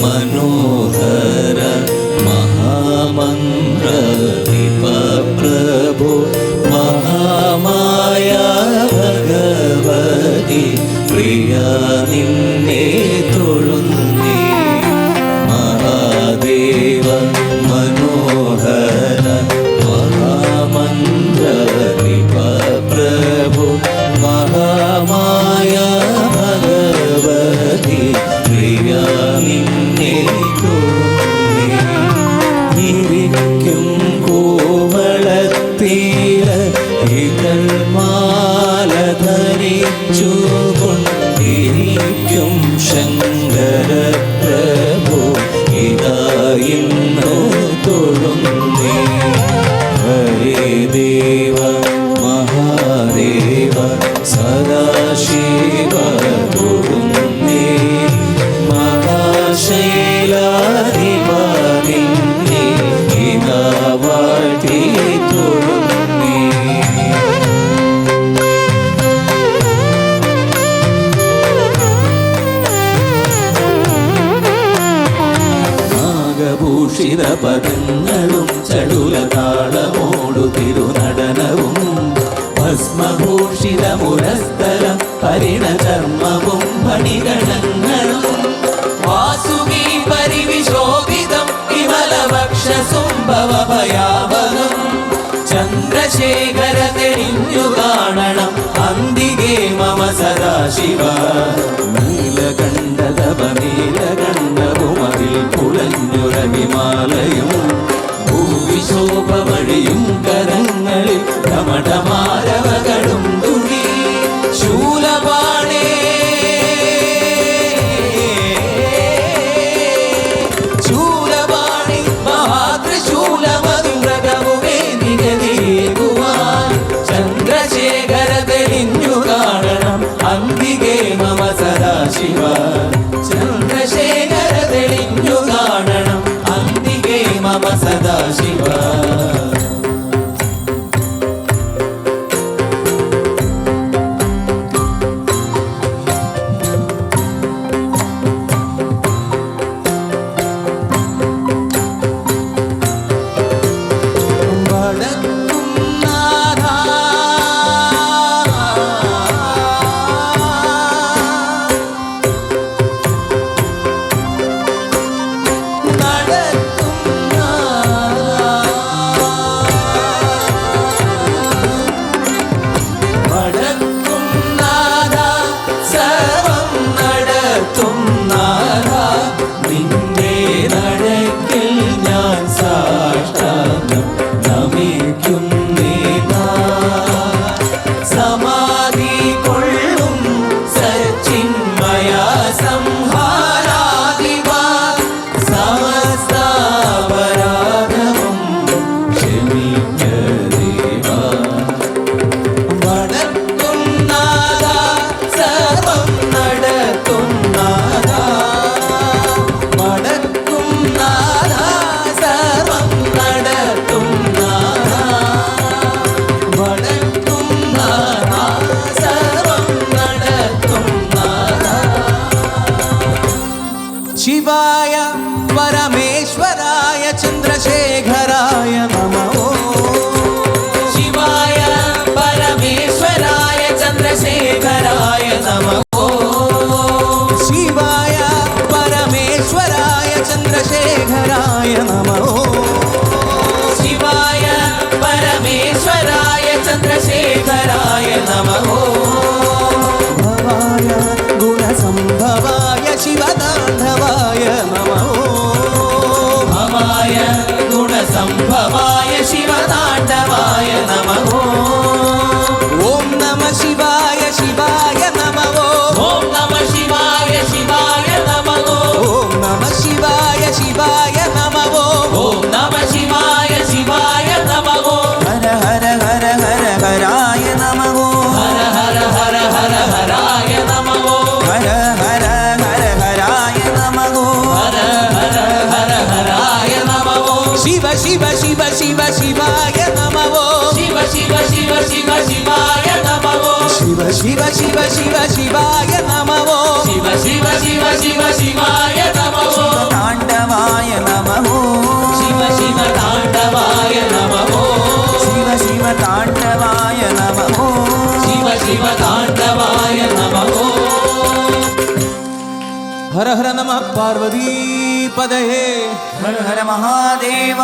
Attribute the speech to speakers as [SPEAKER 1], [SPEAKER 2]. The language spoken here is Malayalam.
[SPEAKER 1] മനോഹര മഹാമന്ത്ര പ്രഭു മഹാമായ ഭഗവതി പ്രിയ നിന്നെ തൊഴുന്നേ മഹാദേവ മനോഹര മഹാമന്ത്ര പ്രഭു മഹാമായ ഭഗവതി പ്രിയ നിന്നെ തൊഴുന്നേ ഇരിക്കും കോവളത്തില ഇതൾ മാല ധരിച്ചു കൊണ്ടിരിക്കും ശങ്കര പ്രഭു ഇതായിന്നു തൊഴുന്നേ ഹരേ ദേവ മഹാദേവ സദാശിവ തൊഴുന്നേ മഹാശൈലാധിപ നിന്നെ ഇതാ വാഴ്ത്തി തൊഴുന്നേ നാഗഭൂഷിത പദങ്ങളും ചടുല താളമോടു തിരുനടനവും ഭസ്മഭൂഷിത മുരസ്ഥലം പരിണചർമ്മവും ഫണിഗണങ്ങളും വാസുകി പരിവിശോഭിതം വിമലവക്ഷസുംഭവഭയാവകം ചന്ദ്രശേഖര തെളിഞ്ഞു കാണണം അന്തികേ മമ സദാശിവ നീലകണ്ഠതപ നീലകണ്ഠവുമതിൽ കുളഞ്ഞുര ഹിമാലയം ഭൂവിശോഭമഴിയും കരങ്ങളിൽ ഘമഠമാരവകളും തുണി ശൂലപാണേ ശൂലപാണി മഹാത്രിശൂലമധുരകവുമേ നിഗതിയേകുവാൻ ചന്ദ്രശേഖര തെളിഞ്ഞു കാണണം അന്തികേ മമ സദാശിവ ചന്ദ്രശേഖര തെളിഞ്ഞു കാണണം അന്തികേ മമ സദാശിവ शिवाय परमेश्वराय चंद्रशेखराय नमः शिवाय परमेश्वराय चंद्रशेखराय नमः शिवाय परमेश्वराय चंद्रशेखराय नमः शिवाय परमेश्वराय चंद्रशेखराय नमः भवाय गुणसंभवाय शिवताण्डवाय नमः भवाय गुणसंभवाय शिवताण्डवाय नमः ॐ नमः शिवाय शिवाय नमः ॐ नमः शिवाय शिवाय नमः ॐ नमः शिवाय शिवाय नमः ॐ नमः शिवाय शिवाय नमः हर हर हर हर हराय नमः हर हर हर हर हराय नमः हर हर हर हराय नमः हर हर हर हराय नमः शिव शिव शिव शिव शिवाय नमः शिव शिव शिव शिव शिवाय नमः शिव शिव शिव शिव शिवाय नमः शिव शिव शिव शिव शिवाय नमः
[SPEAKER 2] ताण्डवाय नमः
[SPEAKER 1] शिव शिव ताण्डवाय नमः
[SPEAKER 2] शिव शिव ताण्डवाय नमः
[SPEAKER 1] शिव शिव ताण्डवाय नमः
[SPEAKER 2] हर हर नमः पार्वती पदये हर हर महादेव